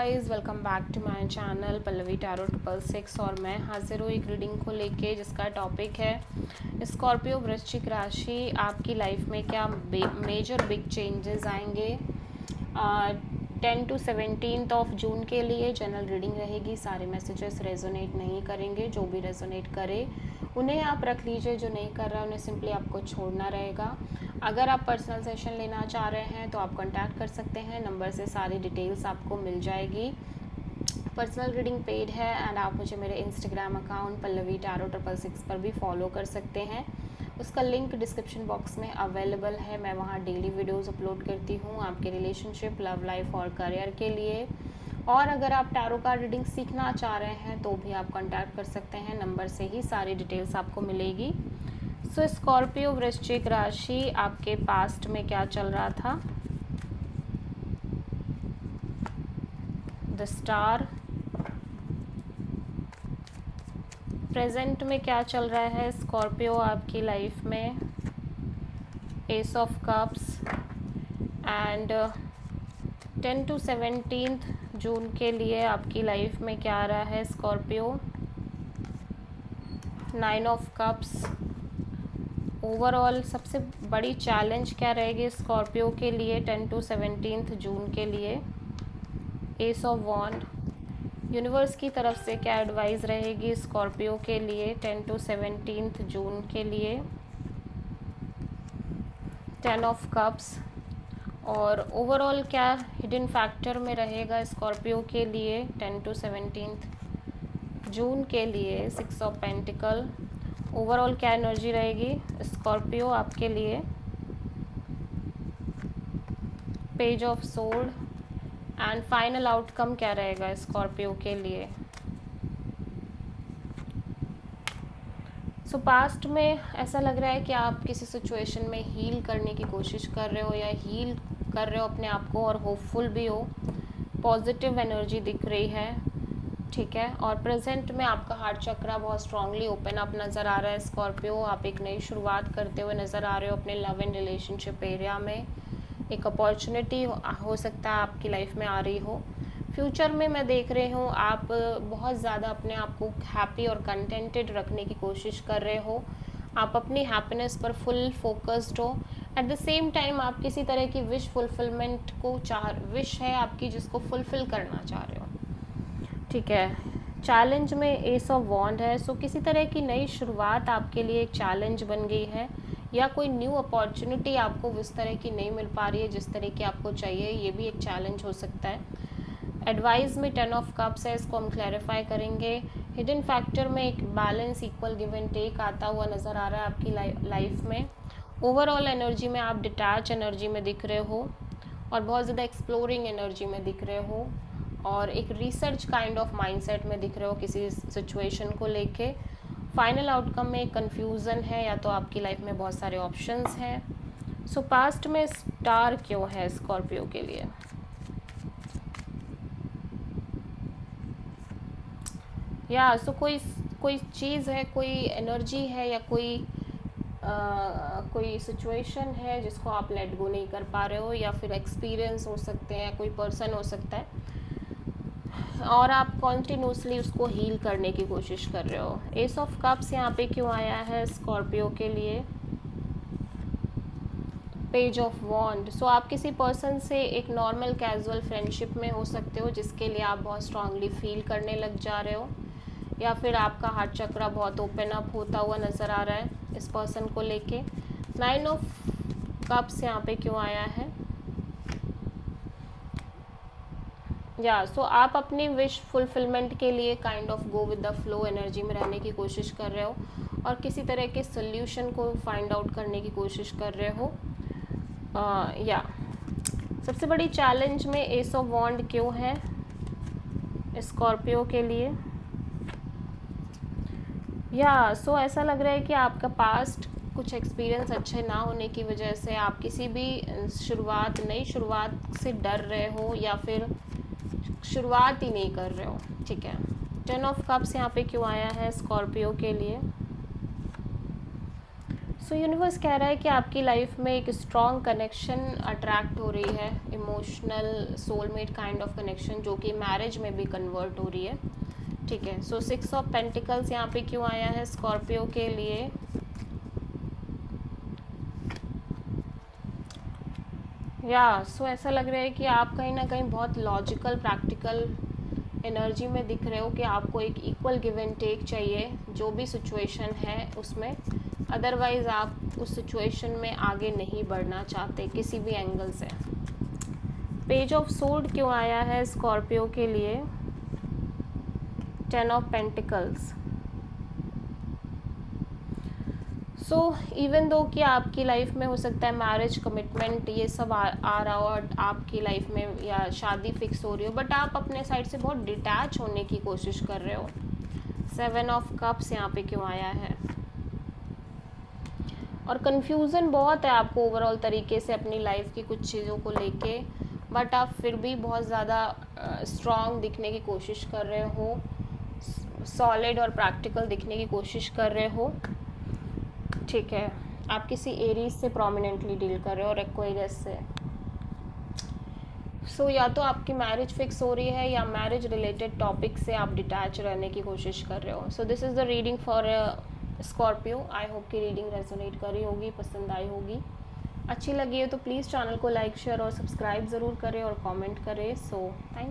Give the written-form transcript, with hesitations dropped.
Guys welcome back to my channel Pallavi tarot 666 और मैं हाजिर हूँ एक रीडिंग को लेके जिसका टॉपिक है स्कॉर्पियो वृश्चिक राशि। आपकी लाइफ में क्या मेजर बिग चेंजेस आएंगे 10 to 17 ऑफ जून के लिए जनरल रीडिंग रहेगी। सारे मैसेजेस रेजोनेट नहीं करेंगे, जो भी रेजोनेट करे उन्हें आप रख लीजिए, जो नहीं कर रहा है उन्हें सिंपली आपको छोड़ना रहेगा। अगर आप पर्सनल सेशन लेना चाह रहे हैं तो आप कांटेक्ट कर सकते हैं, नंबर से सारी डिटेल्स आपको मिल जाएगी। पर्सनल रीडिंग पेड है एंड आप मुझे मेरे इंस्टाग्राम अकाउंट पल्लवी टैरो 666 पर भी फॉलो कर सकते हैं। उसका लिंक डिस्क्रिप्शन बॉक्स में अवेलेबल है। मैं वहाँ डेली वीडियोस अपलोड करती हूँ आपके रिलेशनशिप, लव लाइफ और करियर के लिए। और अगर आप टैरो कार्ड रीडिंग सीखना चाह रहे हैं तो भी आप कांटेक्ट कर सकते हैं, नंबर से ही सारी डिटेल्स आपको मिलेगी। सो स्कॉर्पियो वृश्चिक राशि, आपके पास्ट में क्या चल रहा था? The star. प्रेजेंट में क्या चल रहा है स्कॉर्पियो आपकी लाइफ में? S of cups and 10 to 17 जून के लिए आपकी लाइफ में क्या आ रहा है स्कॉर्पियो? 9 of cups. ओवरऑल सबसे बड़ी चैलेंज क्या रहेगी स्कॉर्पियो के लिए 10 to 17 जून के लिए? S of wand. यूनिवर्स की तरफ से क्या एडवाइस रहेगी स्कॉर्पियो के लिए 10 to 17 जून के लिए? 10 ऑफ कप्स। और ओवरऑल क्या हिडन फैक्टर में रहेगा स्कॉर्पियो के लिए 10 to 17 जून के लिए? 6 ऑफ पेंटिकल। ओवरऑल क्या एनर्जी रहेगी स्कॉर्पियो आपके लिए? Page of sword. And final outcome क्या रहेगा स्कॉर्पियो के लिए? सो पास्ट में ऐसा लग रहा है कि आप किसी सिचुएशन में हील करने की कोशिश कर रहे हो या हील कर रहे हो अपने आप को और होपफुल भी हो। पॉजिटिव एनर्जी दिख रही है, ठीक है। और प्रेजेंट में आपका हार्ट चक्रा बहुत स्ट्रांगली ओपन अप नज़र आ रहा है स्कॉर्पियो। आप एक नई शुरुआत करते हुए नज़र आ रहे हो अपने लव एंड रिलेशनशिप एरिया में। एक अपॉर्चुनिटी हो सकता है आपकी लाइफ में आ रही हो। फ्यूचर में मैं देख रही हूँ आप बहुत ज़्यादा अपने आप को हैप्पी और कंटेंटेड रखने की कोशिश कर रहे हो। आप अपनी हैप्पीनेस पर फुल फोकस्ड हो। एट द सेम टाइम आप किसी तरह की विश फुलफिलमेंट को विश है आपकी जिसको फुलफिल करना चाह रहे हो, ठीक है। चैलेंज में एस ऑफ वॉन्ड है। सो किसी तरह की नई शुरुआत आपके लिए एक चैलेंज बन गई है या कोई न्यू अपॉर्चुनिटी आपको उस तरह की नहीं मिल पा रही है जिस तरह की आपको चाहिए, ये भी एक चैलेंज हो सकता है। एडवाइस में 10 ऑफ कप्स है, इसको हम क्लैरिफाई करेंगे। हिडन फैक्टर में एक balance, equal give and take आता हुआ नज़र आ रहा है आपकी लाइफ में। ओवरऑल एनर्जी में आप डिटैच एनर्जी में दिख रहे हो और बहुत ज़्यादा एक्सप्लोरिंग एनर्जी में दिख रहे हो और एक रिसर्च काइंड ऑफ माइंडसेट में दिख रहे हो किसी सिचुएशन को लेके। फाइनल आउटकम में एक कन्फ्यूज़न है या तो आपकी लाइफ में बहुत सारे ऑप्शंस हैं। सो पास्ट में स्टार क्यों है स्कॉर्पियो के लिए? या सो कोई चीज़ है, कोई एनर्जी है या कोई सिचुएशन है जिसको आप लेट गो नहीं कर पा रहे हो, या फिर एक्सपीरियंस हो सकते हैं, कोई पर्सन हो सकता है और आप कॉन्टिन्यूसली उसको हील करने की कोशिश कर रहे हो। एस ऑफ कप्स यहाँ पे क्यों आया है स्कॉर्पियो के लिए? पेज ऑफ वॉन्ड। सो आप किसी पर्सन से एक नॉर्मल कैजुअल फ्रेंडशिप में हो सकते हो जिसके लिए आप बहुत स्ट्रांगली फील करने लग जा रहे हो, या फिर आपका हार्ट चक्रा बहुत ओपन अप होता हुआ नज़र आ रहा है इस पर्सन को लेके। 9 ऑफ कप्स यहाँ पे क्यों आया है? या सो आप अपनी विश फुलफिलमेंट के लिए kind of go with the flow energy में रहने की कोशिश कर रहे हो और किसी तरह के सोल्यूशन को फाइंड आउट करने की कोशिश कर रहे हो। या सबसे बड़ी चैलेंज में एस ऑफ वॉन्ड क्यों है स्कॉर्पियो के लिए? या सो ऐसा लग रहा है कि आपका पास्ट कुछ एक्सपीरियंस अच्छे ना होने की वजह से आप किसी भी नई शुरुआत से डर रहे हो या फिर शुरुआत ही नहीं कर रहे हो, ठीक है। 10 ऑफ कप्स यहाँ पे क्यों आया है स्कॉर्पियो के लिए? सो यूनिवर्स कह रहा है कि आपकी लाइफ में एक स्ट्रॉन्ग कनेक्शन अट्रैक्ट हो रही है, emotional soulmate kind of connection जो कि मैरिज में भी कन्वर्ट हो रही है, ठीक है। सो 6 ऑफ पेंटिकल्स यहाँ पे क्यों आया है स्कॉर्पियो के लिए? सो ऐसा लग रहा है कि आप कहीं ना कहीं बहुत लॉजिकल प्रैक्टिकल एनर्जी में दिख रहे हो कि आपको एक इक्वल गिव एंड टेक चाहिए जो भी सिचुएशन है उसमें, अदरवाइज़ आप उस सिचुएशन में आगे नहीं बढ़ना चाहते किसी भी एंगल से। पेज ऑफ सोर्ड क्यों आया है स्कॉर्पियो के लिए? 10 of pentacles. So even though कि आपकी लाइफ में हो सकता है मैरिज कमिटमेंट ये सब आ रहा हो और आपकी लाइफ में या शादी फिक्स हो रही हो, बट आप अपने साइड से बहुत डिटैच होने की कोशिश कर रहे हो। 7 ऑफ कप्स यहाँ पे क्यों आया है? और कन्फ्यूज़न बहुत है आपको ओवरऑल तरीके से अपनी लाइफ की कुछ चीज़ों को लेके, बट आप फिर भी बहुत ज़्यादा स्ट्रॉन्ग दिखने की कोशिश कर रहे हो, सॉलिड और प्रैक्टिकल दिखने की कोशिश कर रहे हो, ठीक है। आप किसी एरीज से प्रोमिनेंटली डील कर रहे हो और एक्वेरियस से। सो या तो आपकी मैरिज फिक्स हो रही है या मैरिज रिलेटेड टॉपिक से आप डिटैच रहने की कोशिश कर रहे हो। So this is the reading for Scorpio. I hope कि रीडिंग रेजोनेट करी होगी, पसंद आई होगी। अच्छी लगी है तो प्लीज़ चैनल को लाइक शेयर और सब्सक्राइब ज़रूर करें और कमेंट करें। So thank you.